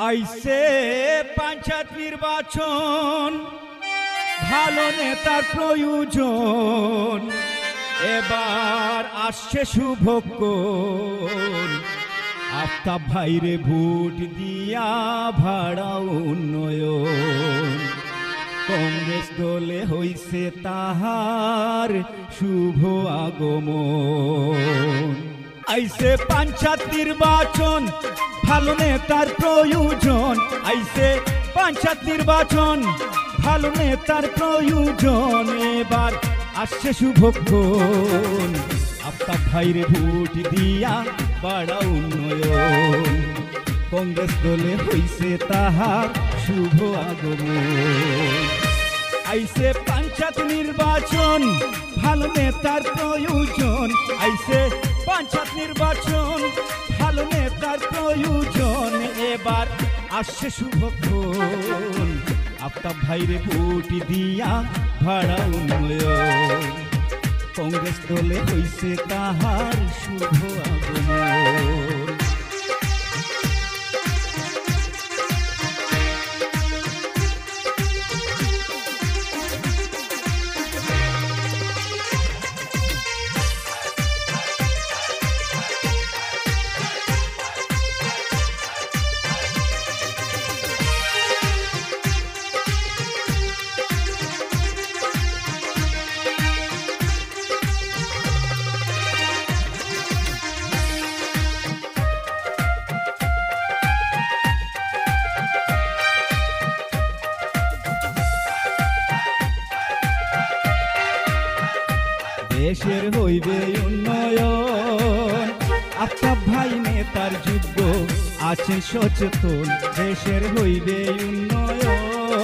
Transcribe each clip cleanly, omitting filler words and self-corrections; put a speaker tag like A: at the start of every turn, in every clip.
A: আইসে পঞ্চায়েত নির্বাচন, ভালো নেতার প্রয়োজন, এবার আসছে শুভক্ষণ। আফতাব ভাইরে ভোট দিয়া ভাড়া উন্নয়ন, কংগ্রেস দলে হইছে তাহার শুভ আগমন। আইসে পঞ্চায়েত নির্বাচন, ভালো নেতার প্রয়োজন। আইসে পঞ্চায়েত নির্বাচন, ভালো নেতার প্রয়োজন, এবার আসছে শুভক্ষণ। আফতাব ভাইরে ভোট দিয়া বাড়া উন্নয়ন, কংগ্রেস দলে হইছে তাহার শুভ আগমন। আইসে পঞ্চায়েত নির্বাচন, ভালো নেতার প্রয়োজন। আইসে পঞ্চায়েত নির্বাচন, ভালো নেতার প্রয়োজন, এবার আসছে শুভক্ষণ। আফতাব ভাইরে ভোট দিয়া ভাড়া উন্নয়ন, কংগ্রেস দলে হইছে তাহার শুভ আগমন। দেশের হইবে উন্নয়ন, আফতাব ভাই নেতার যোগ্য আছেন সচেতন। দেশের হইবে উন্নয়ন,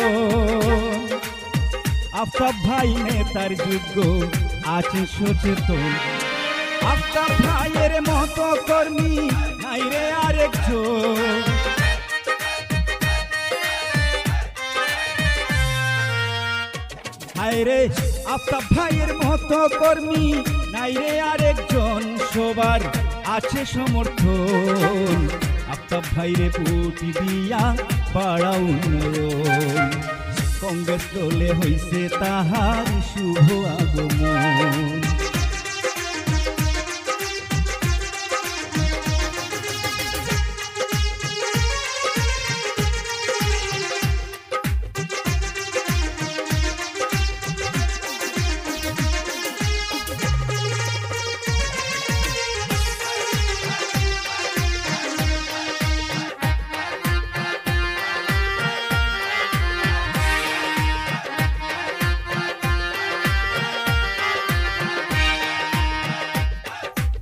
A: আফতাব ভাই নেতার যোগ্য আছেন সচেতন। আফতাব ভাইয়ের মতো কর্মী নাই রে আরেকজন। হায়রে আফতাব ভাইয়ের মতো কর্মী নাই রে আরেকজন, সবার আছে সমর্থন। আফতাব ভাইরে ভোট দিয়া বাড়া উন্নয়ন, কংগ্রেস দলে হইছে তাহার শুভ আগমন।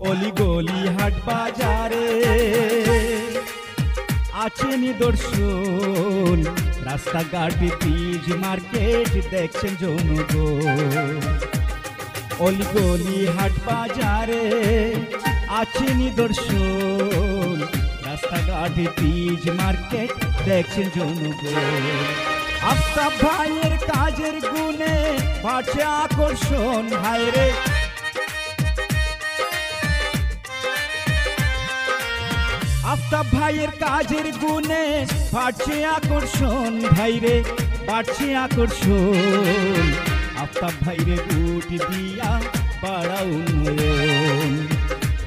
A: অলি গলি হাট বাজারে আছে নিদর্শন, রাস্তাঘাট ব্রিজ মার্কেট দেখছেন জনগণ। অলি গলি হাট বাজারে আছে নিদর্শন, রাস্তাঘাট ব্রিজ মার্কেট দেখছেন জনগণ। আফতাব ভাইয়ের কাজের গুণে বাড়ছে আকর্ষণ। হায়রে আফতাব ভাইয়ের কাজের গুণে বাড়ছে আকর্ষণ, ভাইরে বাড়ছে আকর্ষণ। আফতাব ভাইরে ভোট দিয়া বাড়া উন্নয়ন,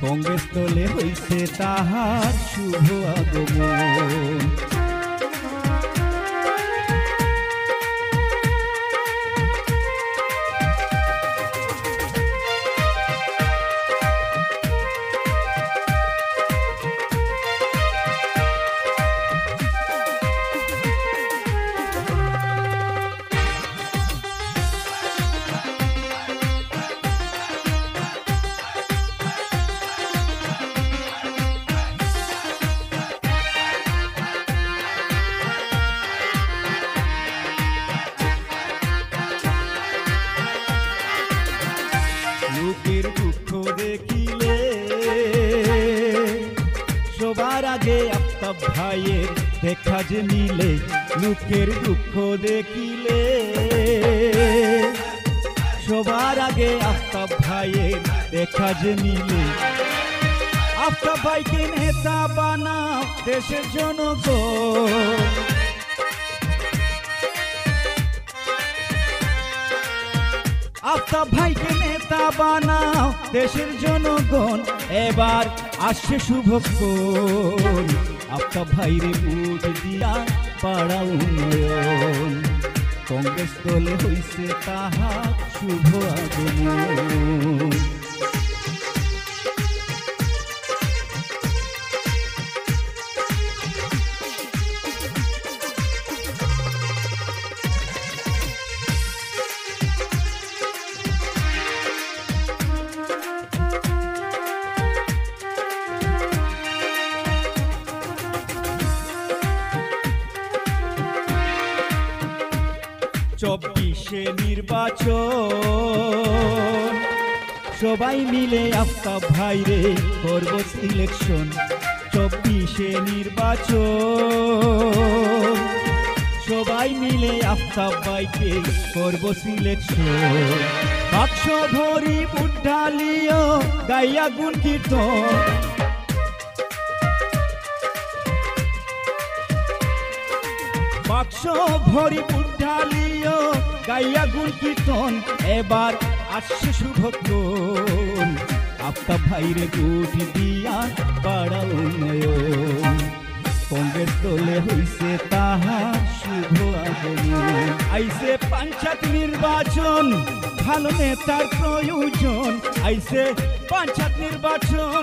A: কংগ্রেস দলে হইছে তাহার শুভ আগমন। লোকের দুঃখ দেখিলে সবার আগে আফতাব ভাইয়ের দেখা যে মিলে। লোকের দুঃখ দেখিলে সবার আগে আফতাব ভাইয়ের দেখা যে মিলে। আফতাব ভাইকে নেতা বানাও দেশের জনগণ, আফতাব ভাইকে নেতা বানাও দেশের জনগণ, এবার আসছে শুভক্ষণ। আফতাব ভাইরে ভোট দিয়া পাড়া উন্নয়ন, কংগ্রেস দলে হইছে তাহা শুভ আগমন। চব্বিশে নির্বাচন, সবাই মিলে আফতাব ভাইরে করব সিলেকশন। চব্বিশে নির্বাচন, সবাই মিলে আফতাব ভাইকে করব সিলেকশন। বাক্স ভরি বুঢালিও গাইয়া গুণ কীর্তন, বাক্স ভরি বুঢালিও গাইয়া গুণ কীর্তন, এবার আসছে শুভক্ষণ। আফতাব ভাইরে ভোট দিয়া পাড়া উন্নয়ন, কংগ্রেস দলে হইছে তাহা শুভ আগমন। আইছে পঞ্চায়েত নির্বাচন, ভালো নেতার প্রয়োজন। আইছে পঞ্চায়েত নির্বাচন,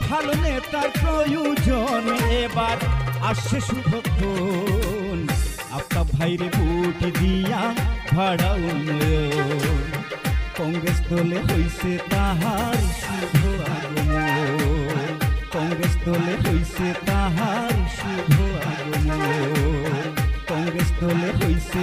A: ভালো নেতার প্রয়োজন, এবার আসছে শুভক্ষণ। আফতাব ভাইরে ভোট দিয়া ভাড়া উন্নয়ন, কংগ্রেস দলে হইছে তাহার শুভ আগমন। কংগ্রেস দলে হইছে তাহার শুভ আগমন, কংগ্রেস দলে হইছে